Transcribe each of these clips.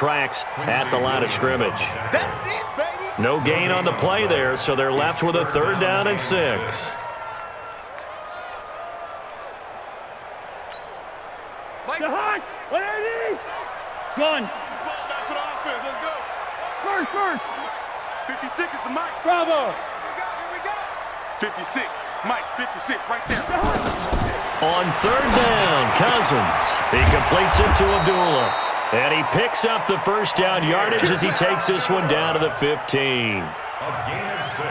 tracks at the line of scrimmage. That's it, baby. No gain on the play there, so they're left with a 3rd down and 6. Gun. Back for the offense. Let's go. First. 56 is the mic. Bravo. Here we go. 56. Mike, 56 right there. On 3rd down, Cousins. He completes it to Abdullah. And he picks up the 1st down yardage as he takes this one down to the 15. A gain of 6.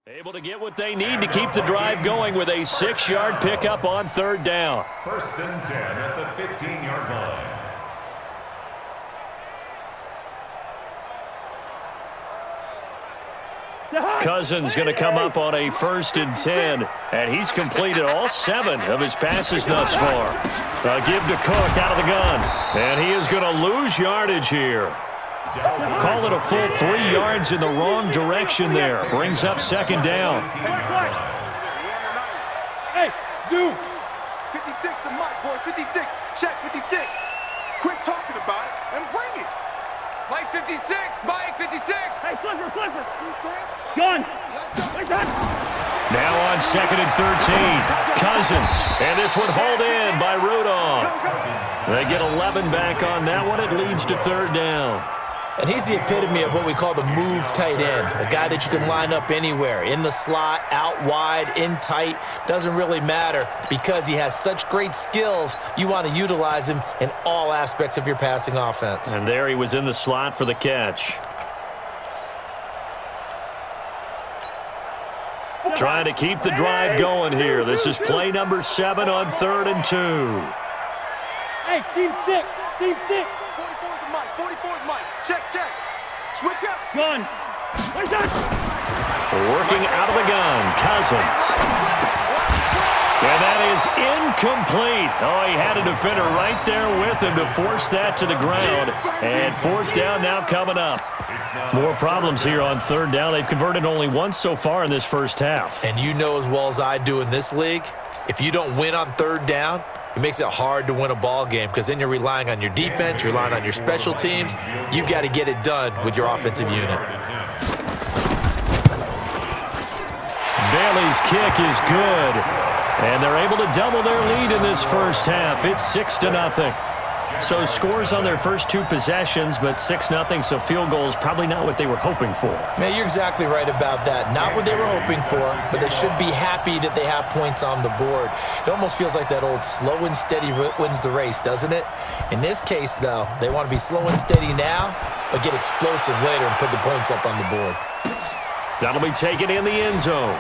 Able to get what they need to keep the drive going with a 6-yard pickup on 3rd down. 1st and 10 at the 15-yard line. Cousins going to come up on a 1st and 10, and he's completed all 7 of his passes thus far. A give to Cook out of the gun, and he is going to lose yardage here. Call it a full 3 yards in the wrong direction there. Brings up 2nd down. Hey, zoom. 56 the mic, boys. 56. Check 56. Quit talking about it and bring it. Mike 56. Mike 56. Hey, flipper. Defense. Gun. Let's go. Now on 2nd and 13. Cousins. And this one hauled in by Rudolph. They get 11 back on that one. It leads to 3rd down. And he's the epitome of what we call the move tight end, a guy that you can line up anywhere, in the slot, out wide, in tight, doesn't really matter because he has such great skills. You want to utilize him in all aspects of your passing offense. And there he was in the slot for the catch. Trying to keep the drive going here. This is play number 7 on 3rd and 2. Hey, seam 6. 44 is the mic. 44 is Mike. Check. Switch up. Gun. Working out of the gun, Cousins. And that is incomplete. Oh, he had a defender right there with him to force that to the ground. And 4th down now coming up. More problems here on 3rd down. They've converted only once so far in this first half. And you know as well as I do in this league, if you don't win on 3rd down, it makes it hard to win a ball game because then you're relying on your defense, you're relying on your special teams. You've got to get it done with your offensive unit. Bailey's kick is good. And they're able to double their lead in this first half. It's 6-0. So scores on their first 2 possessions, but 6-0, so field goals probably not what they were hoping for. Man, you're exactly right about that. Not what they were hoping for, but they should be happy that they have points on the board. It almost feels like that old slow and steady wins the race, doesn't it? In this case, though, they want to be slow and steady now, but get explosive later and put the points up on the board. That'll be taken in the end zone.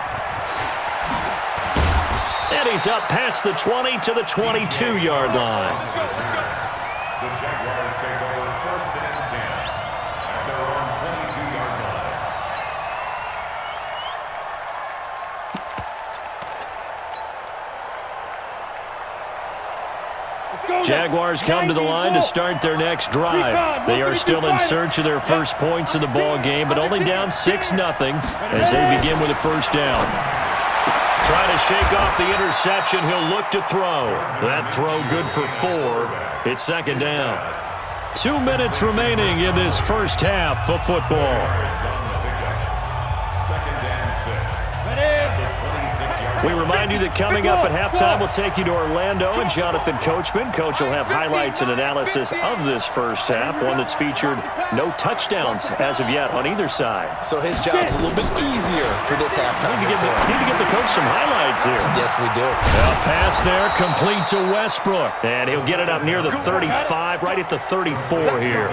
And he's up past the 20 to the 22-yard line. The Jaguars take over 1st and 10 at their own 22-yard line. Jaguars come to the line to start their next drive. They are still in search of their first points of the ball game, but only down 6-0 as they begin with a 1st down. Trying to shake off the interception. He'll look to throw. That throw good for 4. It's 2nd down. 2 minutes remaining in this first half of football. We remind you that coming up at halftime, we'll take you to Orlando and Jonathan Coachman. Coach will have highlights and analysis of this first half, one that's featured no touchdowns as of yet on either side. So his job's a little bit easier for this halftime. Need to get the coach some highlights here. Yes, we do. A pass there, complete to Westbrook. And he'll get it up near the 35, right at the 34 here.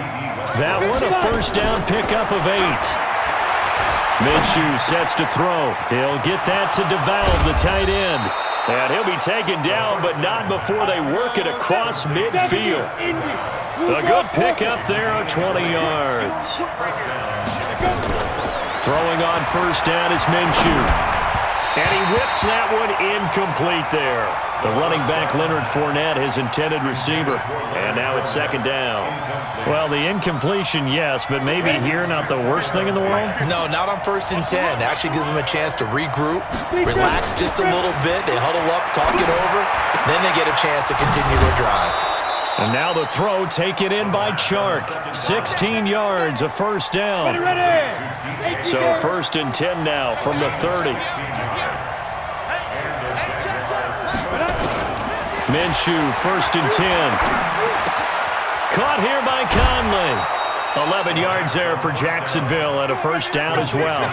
That one, a first down pickup of 8. Minshew sets to throw. He'll get that to DeValve, the tight end. And he'll be taken down, but not before they work it across midfield. A good pickup there on 20 yards. Throwing on first down is Minshew. And he whips that one incomplete there. The running back, Leonard Fournette, his intended receiver. And now it's second down. Well, the incompletion, yes, but maybe here not the worst thing in the world? No, not on 1st and 10. Actually gives them a chance to regroup, relax just a little bit. They huddle up, talk it over. Then they get a chance to continue their drive. And now the throw taken in by Chark. 16 yards, a first down. So 1st and 10 now from the 30. Minshew, 1st and 10. Caught here by Conley. 11 yards there for Jacksonville and a first down as well.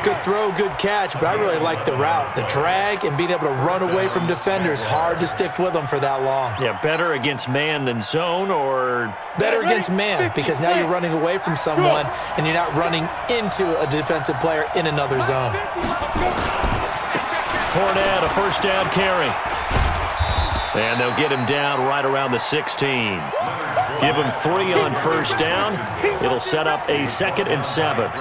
Good throw, good catch, but I really like the route. The drag and being able to run away from defenders, hard to stick with them for that long. Yeah, better against man than zone, or? Better against man, because now you're running away from someone and you're not running into a defensive player in another zone. Fournette, a first down carry. And they'll get him down right around the 16. Give him 3 on first down. It'll set up a 2nd and 7.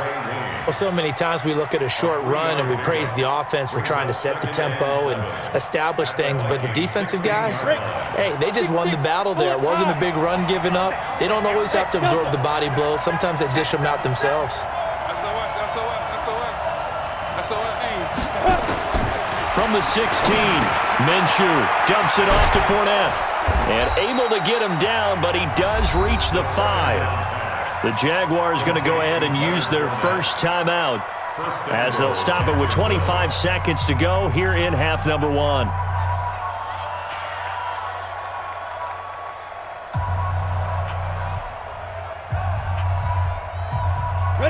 Well, so many times we look at a short run and we praise the offense for trying to set the tempo and establish things, but the defensive guys, hey, they just won the battle there. It wasn't a big run given up. They don't always have to absorb the body blows. Sometimes they dish them out themselves. From the 16, Minshew dumps it off to Fournette. And able to get him down, but he does reach the 5. The Jaguars going to go ahead and use their first timeout as they'll stop it with 25 seconds to go here in half number 1.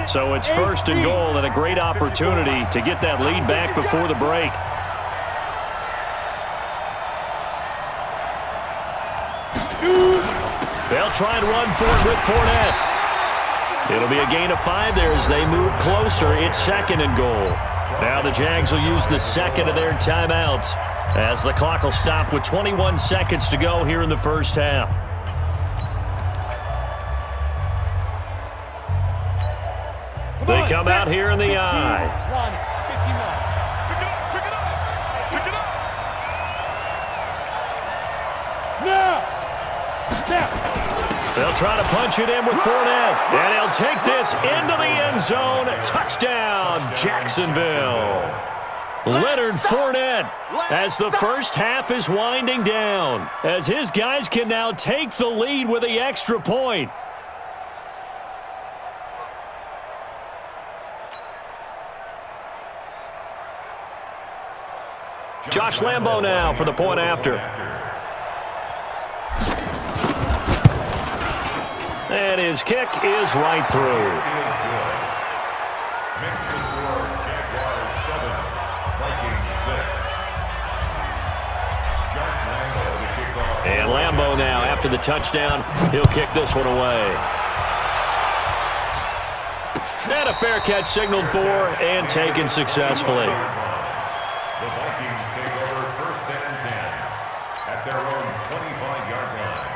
So it's 1st and goal and a great opportunity to get that lead back before the break. They'll try and run for it with Fournette. It'll be a gain of 5 there as they move closer. It's 2nd and goal. Now the Jags will use the 2nd of their timeouts as the clock will stop with 21 seconds to go here in the first half. They come out here in the eye. They'll try to punch it in with Fournette. And he'll take this into the end zone. Touchdown, Jacksonville. Leonard Fournette as the first half is winding down, as his guys can now take the lead with the extra point. Josh Lambo now for the point after. And his kick is right through. And Lambo now, after the touchdown, he'll kick this one away. And a fair catch signaled for and taken successfully. The Vikings take over 1st and 10 at their own 25-yard line.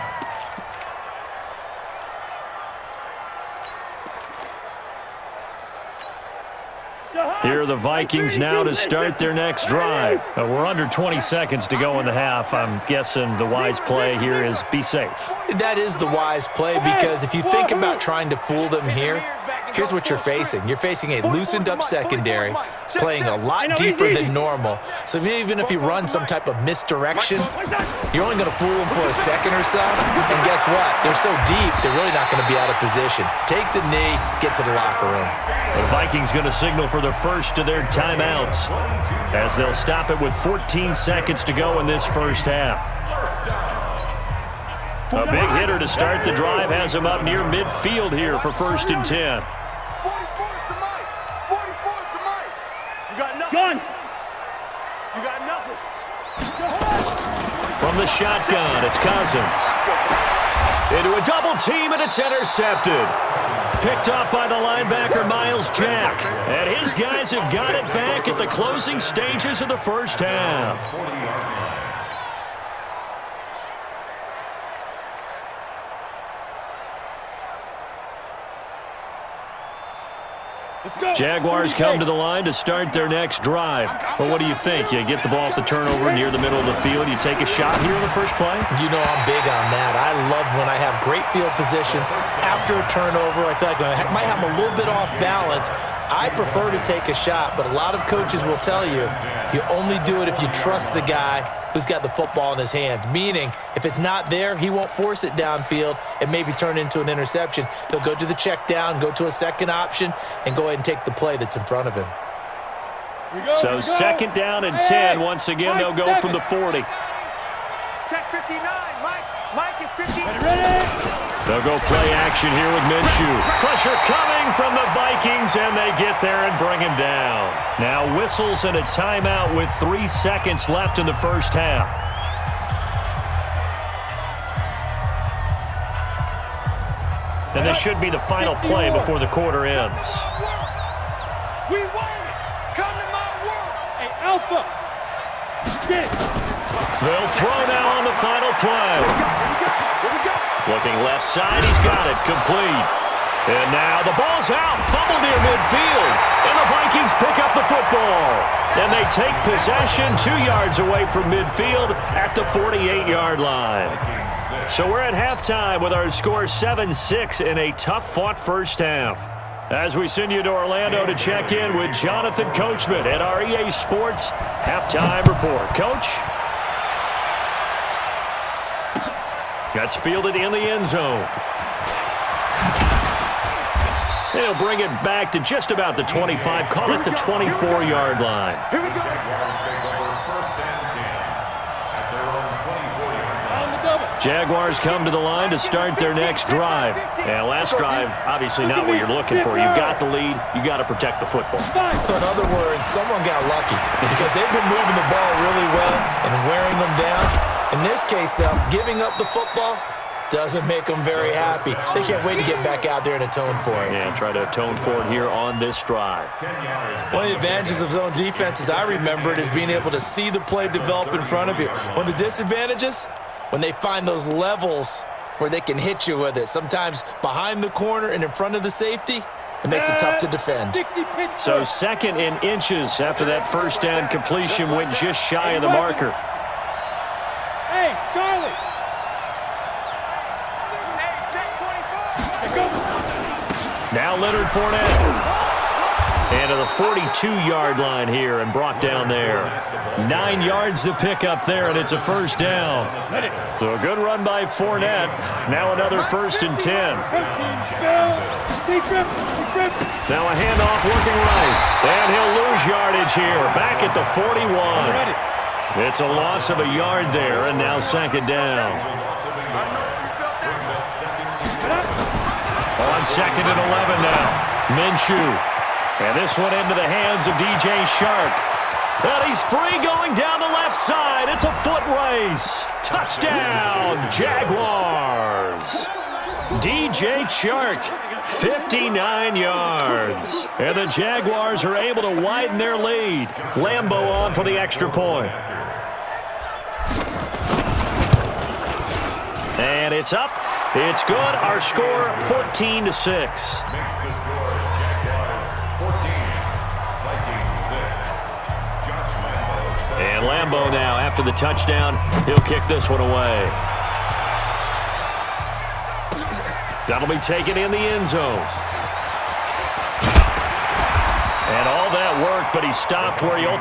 Here are the Vikings now to start their next drive. We're under 20 seconds to go in the half. I'm guessing the wise play here is be safe. That is the wise play, because if you think about trying to fool them here, here's what you're facing. You're facing a loosened up secondary, playing a lot deeper than normal. So even if you run some type of misdirection, you're only going to fool them for a second or so. And guess what? They're so deep, they're really not going to be out of position. Take the knee, get to the locker room. The Vikings going to signal for the first of their timeouts as they'll stop it with 14 seconds to go in this first half. A big hitter to start the drive has him up near midfield here for 1st and 10. 44 is the mic. 44 is the mic. You got nothing. Gun. You got nothing. From the shotgun, it's Cousins. Into a double team, and it's intercepted. Picked off by the linebacker, Miles Jack. And his guys have got it back at the closing stages of the first half. Jaguars come to the line to start their next drive. Well, what do you think? You get the ball off the turnover near the middle of the field. You take a shot here in the first play? You know I'm big on that. I love when I have great field position. After a turnover, I feel like I might have a little bit off balance. I prefer to take a shot, but a lot of coaches will tell you, you only do it if you trust the guy who's got the football in his hands. Meaning, if it's not there, he won't force it downfield and maybe turn into an interception. He'll go to the check down, go to a second option, and go ahead and take the play that's in front of him. So 2nd down and 10. Once again, they'll go from the 40. Check 59. Mike is 50. They'll go play action here with Minshew. Pressure coming from the Vikings, and they get there and bring him down. Now whistles and a timeout with 3 seconds left in the first half. And this should be the final play before the quarter ends. We want it. Come to my world. Hey, Alpha. Get it. They'll throw now on the final play. Here we go. Looking left side, he's got it, complete. And now the ball's out, fumbled near midfield. And the Vikings pick up the football. And they take possession 2 yards away from midfield at the 48-yard line. So we're at halftime with our score 7-6 in a tough-fought first half. As we send you to Orlando to check in with Jonathan Coachman at our EA Sports Halftime Report. Coach? That's fielded in the end zone. And he'll bring it back to just about the 25, call it the 24-yard line. Here we go. Jaguars take over 1st and 10 at their own 24-yard line. On the double. Jaguars come to the line to start their next drive. And last drive, obviously not what you're looking for. You've got the lead. You've got to protect the football. So in other words, someone got lucky because they've been moving the ball really well and wearing them down. In this case, though, giving up the football doesn't make them very happy. They can't wait to get back out there and atone for it. Yeah, try to atone for it here on this drive. 10 yards. One of the advantages of zone defense, as I remember it, is being able to see the play develop in front of you. One of the disadvantages, when they find those levels where they can hit you with it, sometimes behind the corner and in front of the safety, it makes it tough to defend. 60 pitch. So 2nd in inches after that first down completion went just shy of the marker. Hey, Charlie. Hey, check 24. Here goes. Now Leonard Fournette. And to the 42-yard line here and brought down there. 9 yards to pick up there, and it's a first down. So a good run by Fournette. Now another 1st and 10. Now a handoff looking right. And he'll lose yardage here. Back at the 41. It's a loss of a yard there, and now 2nd down. On 2nd and 11 now. Minshew. And this one into the hands of DJ Shark. And he's free going down the left side. It's a foot race. Touchdown, Jaguars. DJ Chark, 59 yards. And the Jaguars are able to widen their lead. Lambeau on for the extra point. And it's up. It's good. Our score, 14-6. Makes the score Jaguars 14, Vikings 6. Josh Lambeau. And Lambeau now, after the touchdown, he'll kick this one away. That'll be taken in the end zone. And all that work, but he stopped where he ultimately